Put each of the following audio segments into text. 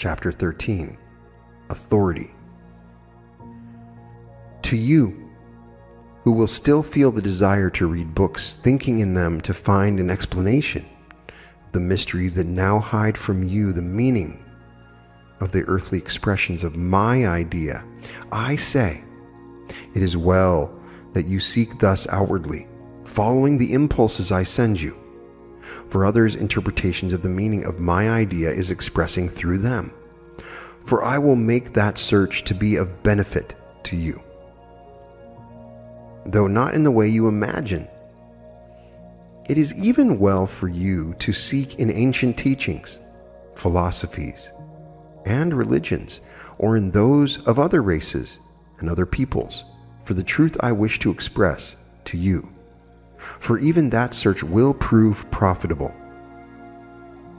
Chapter 13, Authority. To you, who will still feel the desire to read books, thinking in them to find an explanation of the mysteries that now hide from you the meaning of the earthly expressions of my idea, I say, it is well that you seek thus outwardly, following the impulses I send you. For others' interpretations of the meaning of my idea is expressing through them. For I will make that search to be of benefit to you, though not in the way you imagine. It is even well for you to seek in ancient teachings, philosophies, and religions, or in those of other races and other peoples, for the truth I wish to express to you. For even that search will prove profitable.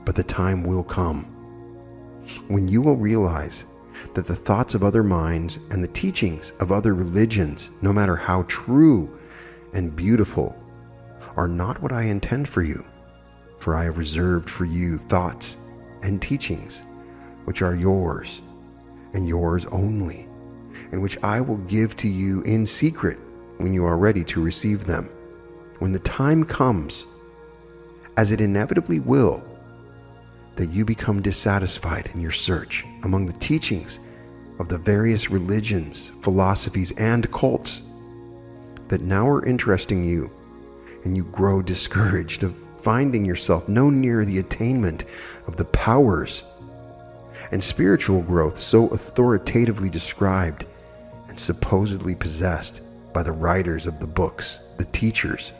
But the time will come when you will realize that the thoughts of other minds and the teachings of other religions, no matter how true and beautiful, are not what I intend for you. For I have reserved for you thoughts and teachings which are yours and yours only, and which I will give to you in secret when you are ready to receive them. When the time comes, as it inevitably will, that you become dissatisfied in your search among the teachings of the various religions, philosophies, and cults that now are interesting you, and you grow discouraged of finding yourself no nearer the attainment of the powers and spiritual growth so authoritatively described and supposedly possessed by the writers of the books, the teachers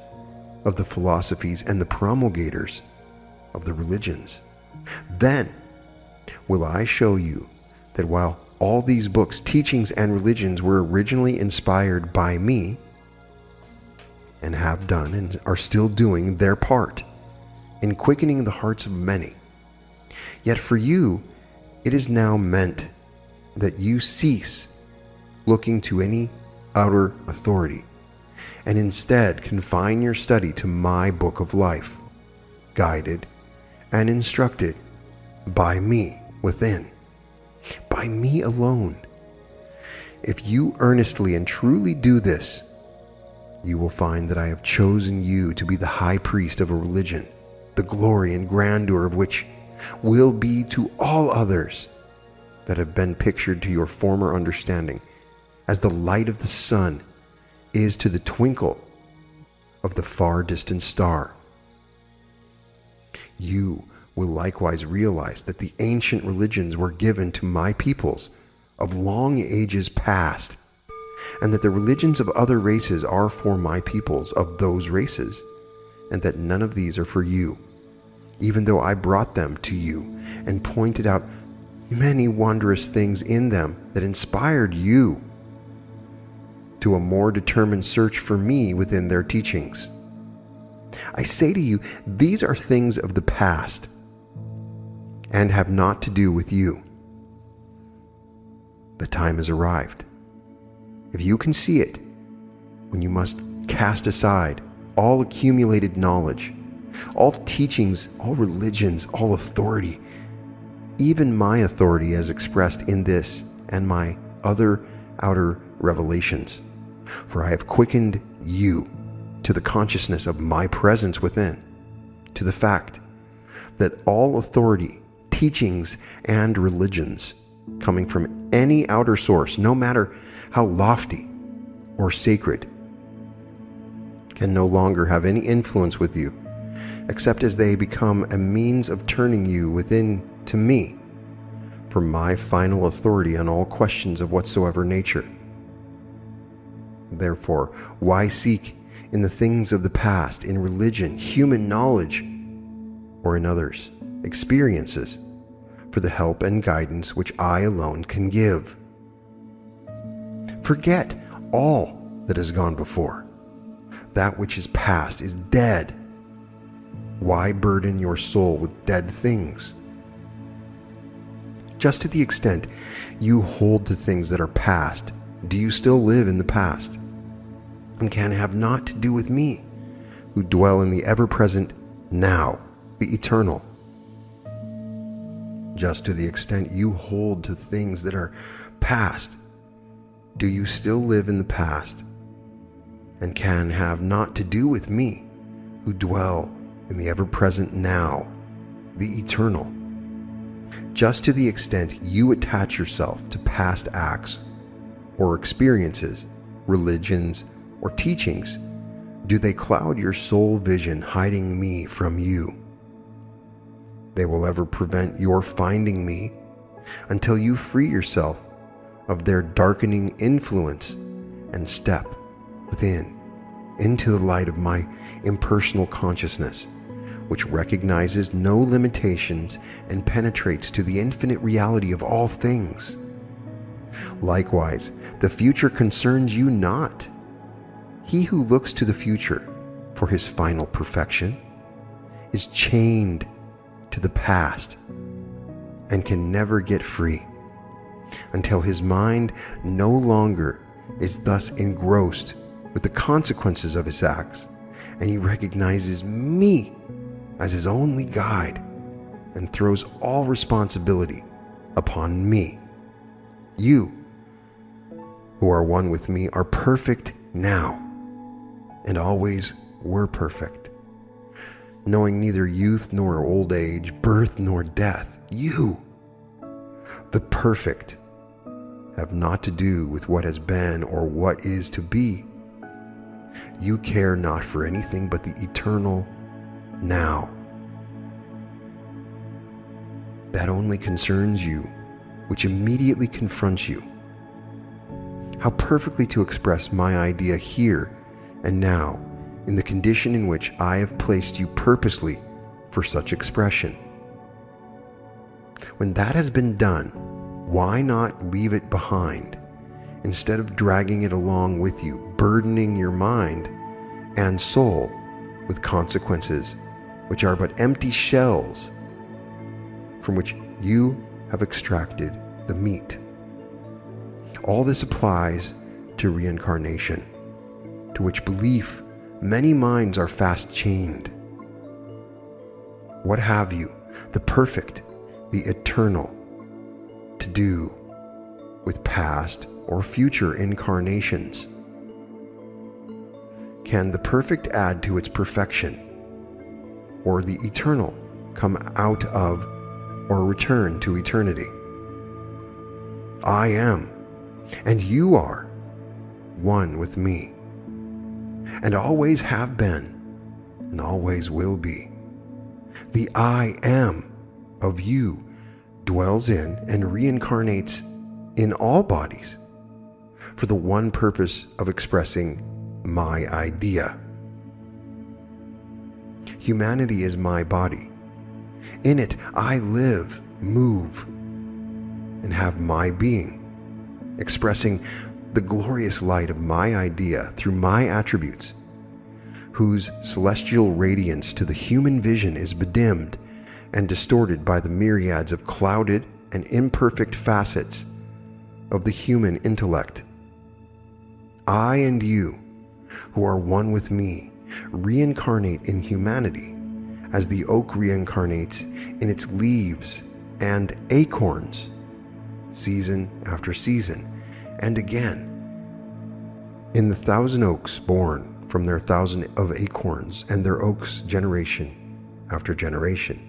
of the philosophies, and the promulgators of the religions. Then will I show you that while all these books, teachings, and religions were originally inspired by me, and have done and are still doing their part in quickening the hearts of many, yet for you it is now meant that you cease looking to any outer authority, and instead confine your study to my book of life, guided and instructed by me within, by me alone. If you earnestly and truly do this, you will find that I have chosen you to be the high priest of a religion, the glory and grandeur of which will be to all others that have been pictured to your former understanding as the light of the sun is to the twinkle of the far distant star. You will likewise realize that the ancient religions were given to my peoples of long ages past, and that the religions of other races are for my peoples of those races, and that none of these are for you, even though I brought them to you and pointed out many wondrous things in them that inspired you to a more determined search for me within their teachings. I say to you, these are things of the past and have not to do with you. The time has arrived, if you can see it, when you must cast aside all accumulated knowledge, all teachings, all religions, all authority, even my authority as expressed in this and my other outer revelations. For I have quickened you to the consciousness of my presence within, to the fact that all authority, teachings, and religions coming from any outer source, no matter how lofty or sacred, can no longer have any influence with you, except as they become a means of turning you within to me for my final authority on all questions of whatsoever nature. Therefore, why seek in the things of the past, in religion, human knowledge, or in others' experiences, for the help and guidance which I alone can give? Forget all that has gone before. That which is past is dead. Why burden your soul with dead things? Just to the extent you hold to things that are past, do you still live in the past, and can have naught to do with me, who dwell in the ever-present now, the eternal? just to the extent you hold to things that are past. Do you still live in the past and can have naught to do with me, who dwell in the ever-present now, the eternal? Just to the extent you attach yourself to past acts or experiences, religions, or teachings, do they cloud your soul vision, hiding me from you? They will ever prevent your finding me until you free yourself of their darkening influence and step within into the light of my impersonal consciousness, which recognizes no limitations and penetrates to the infinite reality of all things. Likewise, the future concerns you not. He who looks to the future for his final perfection is chained to the past and can never get free until his mind no longer is thus engrossed with the consequences of his acts, and he recognizes me as his only guide and throws all responsibility upon me. You, who are one with me, are perfect now and always were perfect, knowing neither youth nor old age, birth nor death. You, the perfect, have naught to do with what has been or what is to be. You care not for anything but the eternal now. That only concerns you, which immediately confronts you. How perfectly to express my idea here and now in the condition in which I have placed you purposely for such expression. When that has been done, why not leave it behind, instead of dragging it along with you, burdening your mind and soul with consequences which are but empty shells from which you have extracted the meat? All this applies to reincarnation, to which belief many minds are fast chained. What have you, the perfect, the eternal, to do with past or future incarnations? Can the perfect add to its perfection, or the eternal come out of or return to eternity? I am, and you are, one with me, and always have been, and always will be. The I am of you dwells in and reincarnates in all bodies for the one purpose of expressing my idea. Humanity is my body. In it I live, move, and have my being, expressing the glorious light of my idea through my attributes, whose celestial radiance to the human vision is bedimmed and distorted by the myriads of clouded and imperfect facets of the human intellect. I and you, who are one with me, reincarnate in humanity as the oak reincarnates in its leaves and acorns, season after season, and again, in the 1,000 oaks born from their 1,000 of acorns, and their oaks generation after generation.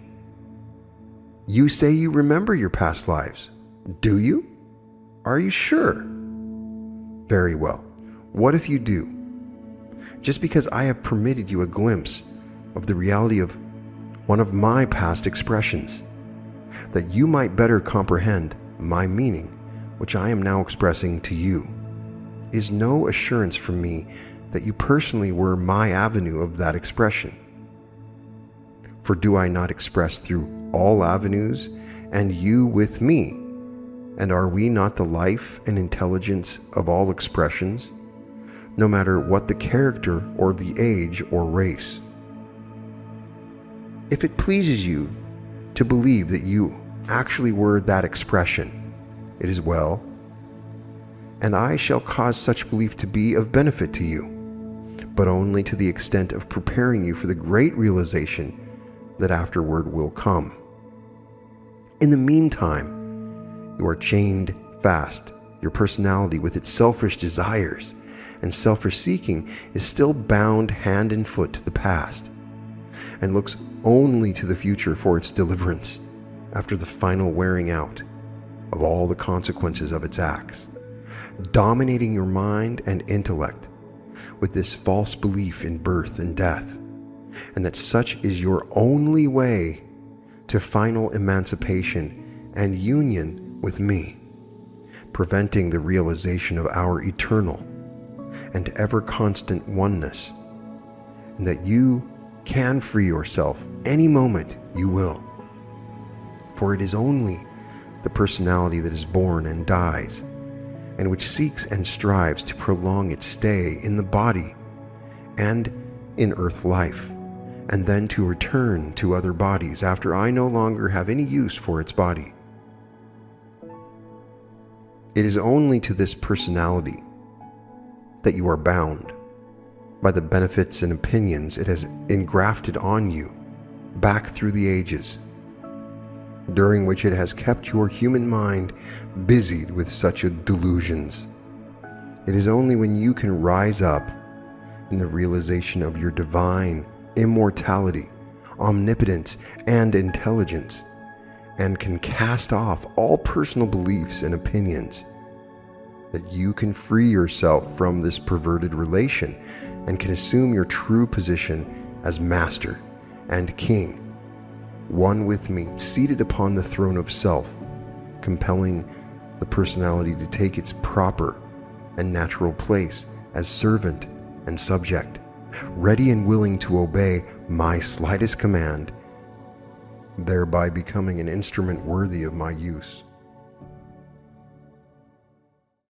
You say you remember your past lives. Do you? Are you sure? Very well. What if you do? Just because I have permitted you a glimpse of the reality of one of my past expressions, that you might better comprehend my meaning, which I am now expressing to you, is no assurance from me that you personally were my avenue of that expression. For do I not express through all avenues, and you with me? And are we not the life and intelligence of all expressions, no matter what the character or the age or race? If it pleases you to believe that you actually were that expression, it is well, and I shall cause such belief to be of benefit to you, but only to the extent of preparing you for the great realization that afterward will come. In the meantime, you are chained fast. Your personality with its selfish desires and selfish seeking is still bound hand and foot to the past and looks only to the future for its deliverance after the final wearing out of all the consequences of its acts, dominating your mind and intellect with this false belief in birth and death, and that such is your only way to final emancipation and union with me, preventing the realization of our eternal and ever-constant oneness, and that you can free yourself any moment you will. For it is only the personality that is born and dies, and which seeks and strives to prolong its stay in the body and in earth life, and then to return to other bodies after I no longer have any use for its body. It is only to this personality that you are bound by the benefits and opinions it has engrafted on you back through the ages, during which it has kept your human mind busied with such delusions. It is only when you can rise up in the realization of your divine immortality, omnipotence, and intelligence, and can cast off all personal beliefs and opinions, that you can free yourself from this perverted relation and can assume your true position as master and king, one with me, seated upon the throne of self, compelling the personality to take its proper and natural place as servant and subject, ready and willing to obey my slightest command, thereby becoming an instrument worthy of my use.